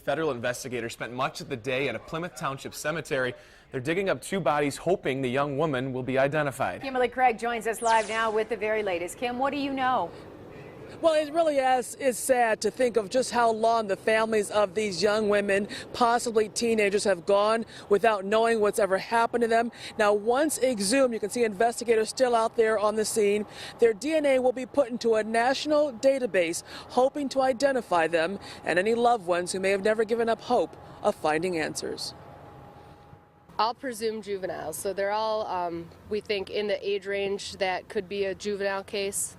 Federal investigators spent much of the day at a Plymouth Township cemetery. They're digging up 2 bodies, hoping the young woman will be identified. Kimberly Craig joins us live now with the very latest. Kim, what do you know? Well, it really is sad to think of just how long the families of these young women, possibly teenagers, have gone without knowing what's ever happened to them. Now, once exhumed, you can see investigators still out there on the scene. Their DNA will be put into a national database, hoping to identify them and any loved ones who may have never given up hope of finding answers. All presumed juveniles, so they're all, we think, in the age range that could be a juvenile case.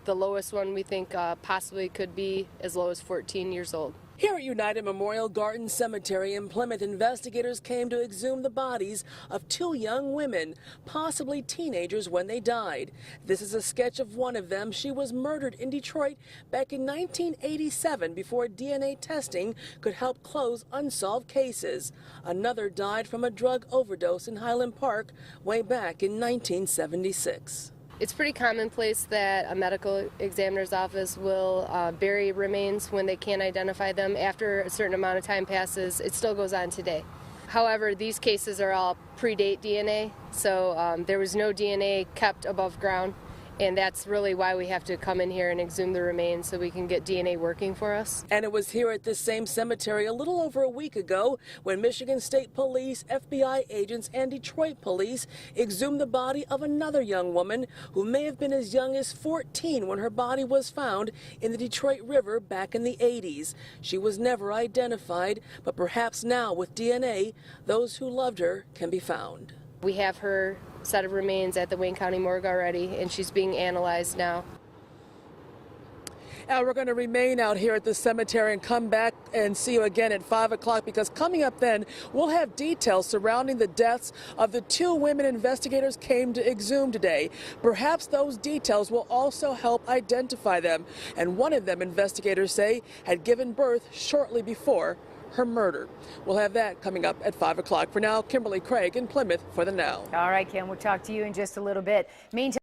The lowest one we think possibly could be as low as 14 years old. Here at United Memorial Garden Cemetery in Plymouth, investigators came to exhume the bodies of 2 young women, possibly teenagers when they died. This is a sketch of one of them. She was murdered in Detroit back in 1987 before DNA testing could help close unsolved cases. Another died from a drug overdose in Highland Park way back in 1976. It's pretty commonplace that a medical examiner's office will bury remains when they can't identify them. After a certain amount of time passes, it still goes on today. However, these cases are all predate DNA, so there was no DNA kept above ground, and that's really why we have to come in here and exhume the remains so we can get DNA working for us. And it was here at this same cemetery a little over a week ago when Michigan State Police, FBI agents, and Detroit police exhumed the body of another young woman who may have been as young as 14 when her body was found in the Detroit River back in the 80s. She was never identified, but perhaps now with DNA, those who loved her can be found. We have her set of remains at the Wayne County Morgue already, and she's being analyzed now. And we're going to remain out here at the cemetery and come back and see you again at 5 o'clock, because coming up then, we'll have details surrounding the deaths of the 2 women investigators came to exhume today. Perhaps those details will also help identify them. And one of them, investigators say, had given birth shortly before her murder. We'll have that coming up at 5 o'clock. For now, Kimberly Craig in Plymouth for the Now. All right, Kim, we'll talk to you in just a little bit. Meantime,